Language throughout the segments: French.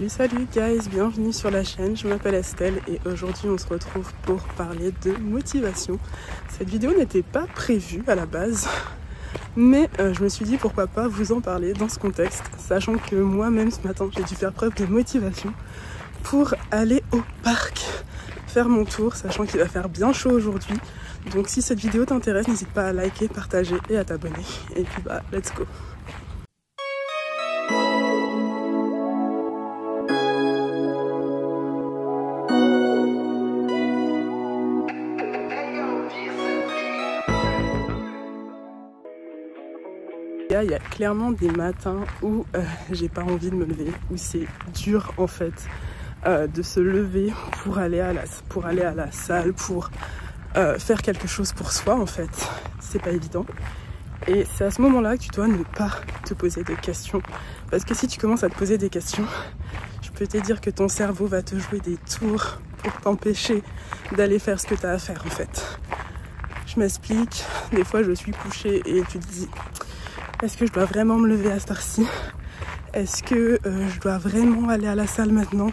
Salut guys, bienvenue sur la chaîne, je m'appelle Estelle et aujourd'hui on se retrouve pour parler de motivation. Cette vidéo n'était pas prévue à la base, mais je me suis dit pourquoi pas vous en parler dans ce contexte, sachant que moi-même ce matin j'ai dû faire preuve de motivation pour aller au parc faire mon tour, sachant qu'il va faire bien chaud aujourd'hui. Donc si cette vidéo t'intéresse, n'hésite pas à liker, partager et à t'abonner. Et puis bah, let's go! Il y a clairement des matins où j'ai pas envie de me lever, où c'est dur en fait de se lever pour aller à la salle, pour faire quelque chose pour soi en fait. C'est pas évident. Et c'est à ce moment-là que tu dois ne pas te poser de questions. Parce que si tu commences à te poser des questions, je peux te dire que ton cerveau va te jouer des tours pour t'empêcher d'aller faire ce que tu as à faire en fait. Je m'explique, des fois je suis couchée et tu te dis: est-ce que je dois vraiment me lever à cette heure-ci? Est-ce que je dois vraiment aller à la salle maintenant?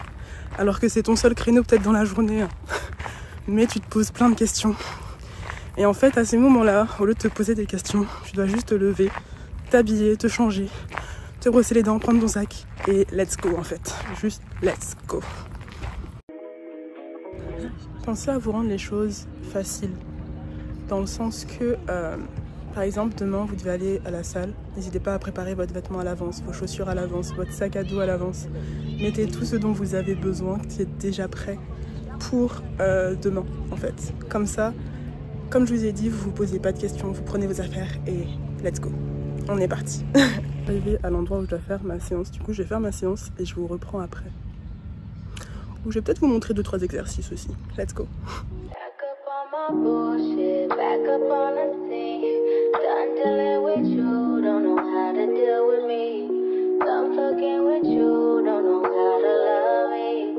Alors que c'est ton seul créneau peut-être dans la journée. Hein. Mais tu te poses plein de questions. Et en fait, à ces moments-là, au lieu de te poser des questions, tu dois juste te lever, t'habiller, te changer, te brosser les dents, prendre ton sac et let's go en fait. Juste let's go. Pensez à vous rendre les choses faciles. Dans le sens que... par exemple, demain, vous devez aller à la salle. N'hésitez pas à préparer votre vêtement à l'avance, vos chaussures à l'avance, votre sac à dos à l'avance. Mettez tout ce dont vous avez besoin, qui est déjà prêt pour demain, en fait. Comme ça, comme je vous ai dit, vous ne vous posez pas de questions, vous prenez vos affaires et let's go. On est parti. Arrivé à l'endroit où je dois faire ma séance. Du coup, je vais faire ma séance et je vous reprends après. Ou je vais peut-être vous montrer 2-3 exercices aussi. Let's go. Back up on the scene. Done dealing with you, don't know how to deal with me. Done fucking with you, don't know how to love me.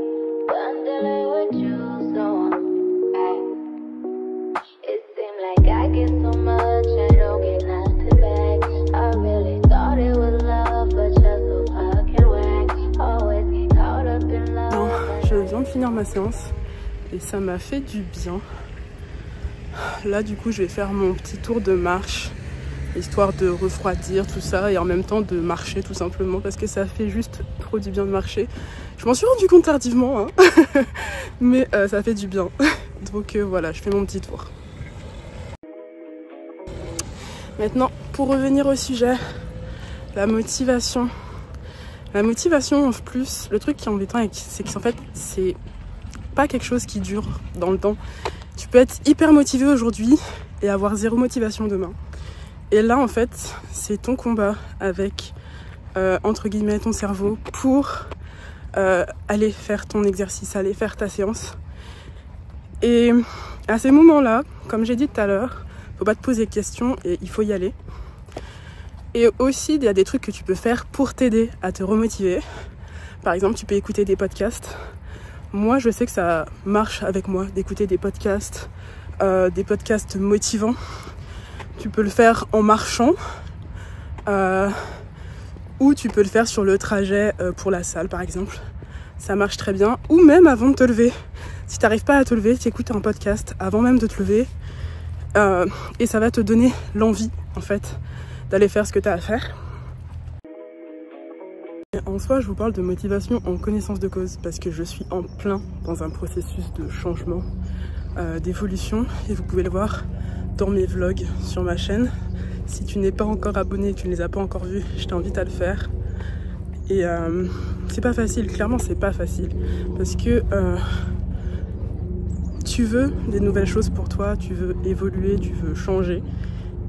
Done dealing with you, so it seems like I get so much, I don't get nothing back. I really thought it was love, but you're so fucking whack. Always get caught up in love. Bon, je viens de finir ma séance et ça m'a fait du bien. Là du coup je vais faire mon petit tour de marche, histoire de refroidir tout ça et en même temps de marcher tout simplement parce que ça fait juste trop du bien de marcher. Je m'en suis rendu compte tardivement hein. Mais ça fait du bien. Donc voilà, je fais mon petit tour. Maintenant pour revenir au sujet, la motivation. La motivation en plus, le truc qui est embêtant c'est qu'en fait c'est pas quelque chose qui dure dans le temps. Tu peux être hyper motivé aujourd'hui et avoir zéro motivation demain. Et là, en fait, c'est ton combat avec, entre guillemets, ton cerveau pour aller faire ton exercice, aller faire ta séance. Et à ces moments-là, comme j'ai dit tout à l'heure, faut pas te poser de questions et il faut y aller. Et aussi, il y a des trucs que tu peux faire pour t'aider à te remotiver. Par exemple, tu peux écouter des podcasts. Moi, je sais que ça marche avec moi d'écouter des podcasts motivants. Tu peux le faire en marchant ou tu peux le faire sur le trajet pour la salle, par exemple. Ça marche très bien. Ou même avant de te lever. Si tu n'arrives pas à te lever, tu écoutes un podcast avant même de te lever et ça va te donner l'envie, en fait, d'aller faire ce que tu as à faire. En soi, je vous parle de motivation en connaissance de cause parce que je suis en plein dans un processus de changement, d'évolution et vous pouvez le voir dans mes vlogs sur ma chaîne. Si tu n'es pas encore abonné et que tu ne les as pas encore vus, je t'invite à le faire. Et c'est pas facile, clairement c'est pas facile parce que tu veux des nouvelles choses pour toi, tu veux évoluer, tu veux changer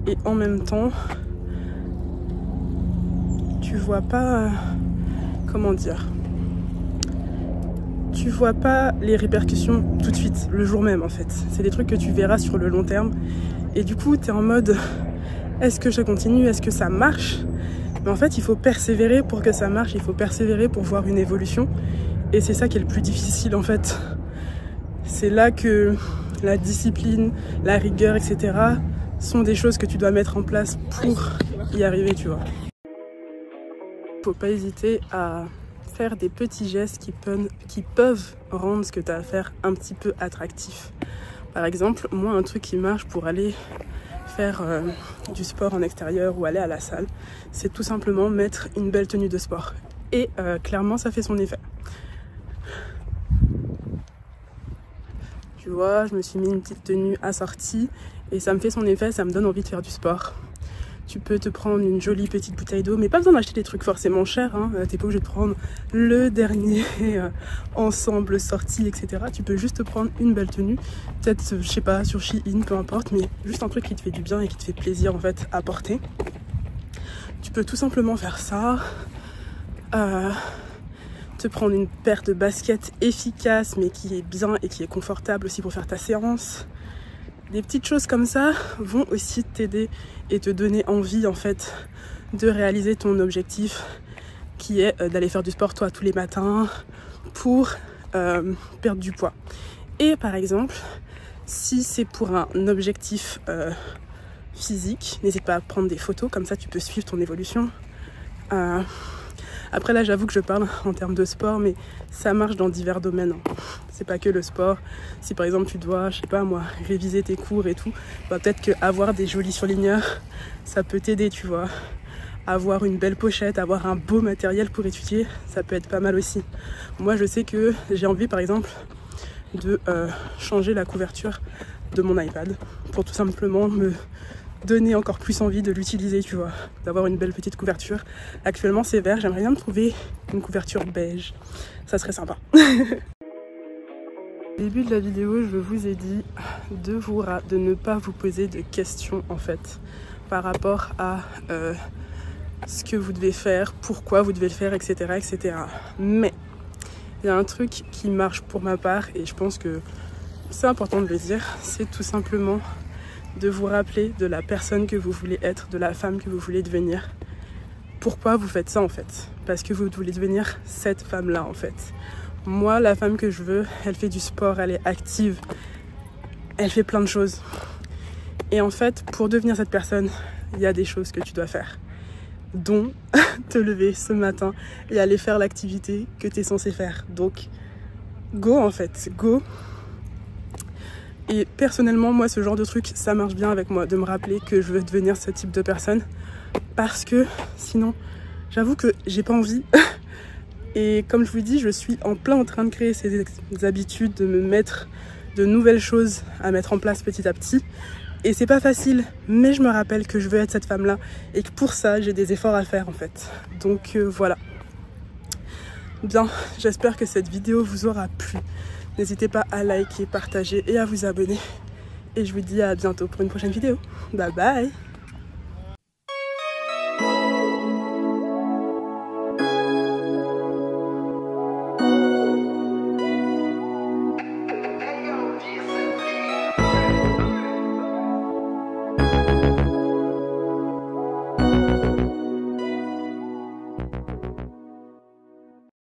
et en même temps tu vois pas... comment dire, tu vois pas les répercussions tout de suite, le jour même en fait. C'est des trucs que tu verras sur le long terme. Et du coup, tu es en mode, est-ce que je continue? Est-ce que ça marche? Mais en fait, il faut persévérer pour que ça marche. Il faut persévérer pour voir une évolution. Et c'est ça qui est le plus difficile en fait. C'est là que la discipline, la rigueur, etc. sont des choses que tu dois mettre en place pour y arriver, tu vois. Faut pas hésiter à faire des petits gestes qui peuvent rendre ce que tu as à faire un petit peu attractif. Par exemple, moi, un truc qui marche pour aller faire du sport en extérieur ou aller à la salle, c'est tout simplement mettre une belle tenue de sport. Et clairement, ça fait son effet. Tu vois, je me suis mis une petite tenue assortie et ça me fait son effet, ça me donne envie de faire du sport. Tu peux te prendre une jolie petite bouteille d'eau, mais pas besoin d'acheter des trucs forcément chers, hein. T'es pas obligé de prendre le dernier ensemble sorti, etc. Tu peux juste te prendre une belle tenue, peut-être, je sais pas, sur Shein, peu importe, mais juste un truc qui te fait du bien et qui te fait plaisir en fait à porter. Tu peux tout simplement faire ça. Te prendre une paire de baskets efficace mais qui est bien et qui est confortable aussi pour faire ta séance. Des petites choses comme ça vont aussi t'aider et te donner envie en fait de réaliser ton objectif qui est d'aller faire du sport toi tous les matins pour perdre du poids. Et par exemple, si c'est pour un objectif physique, n'hésite pas à prendre des photos, comme ça tu peux suivre ton évolution. Après là j'avoue que je parle en termes de sport, mais ça marche dans divers domaines. C'est pas que le sport. Si par exemple tu dois, je sais pas moi, réviser tes cours et tout, bah peut-être qu'avoir des jolis surligneurs, ça peut t'aider, tu vois. Avoir une belle pochette, avoir un beau matériel pour étudier, ça peut être pas mal aussi. Moi je sais que j'ai envie par exemple de changer la couverture de mon iPad pour tout simplement me donner encore plus envie de l'utiliser, tu vois, d'avoir une belle petite couverture. Actuellement c'est vert, j'aimerais bien me trouver une couverture beige, ça serait sympa. Au début de la vidéo, je vous ai dit de ne pas vous poser de questions en fait par rapport à ce que vous devez faire, pourquoi vous devez le faire, etc. etc. Mais il y a un truc qui marche pour ma part et je pense que c'est important de le dire, c'est tout simplement de vous rappeler de la personne que vous voulez être, de la femme que vous voulez devenir. Pourquoi vous faites ça en fait? Parce que vous voulez devenir cette femme-là en fait. Moi, la femme que je veux, elle fait du sport, elle est active, elle fait plein de choses. Et en fait, pour devenir cette personne, il y a des choses que tu dois faire. Dont te lever ce matin et aller faire l'activité que tu es censé faire. Donc, go en fait, go. Et personnellement, moi, ce genre de truc, ça marche bien avec moi, de me rappeler que je veux devenir ce type de personne. Parce que sinon, j'avoue que j'ai pas envie. Et comme je vous dis, je suis en plein en train de créer ces habitudes, de me mettre de nouvelles choses à mettre en place petit à petit. Et c'est pas facile, mais je me rappelle que je veux être cette femme-là et que pour ça, j'ai des efforts à faire en fait. Donc voilà. Bien, j'espère que cette vidéo vous aura plu. N'hésitez pas à liker, partager et à vous abonner. Et je vous dis à bientôt pour une prochaine vidéo. Bye bye!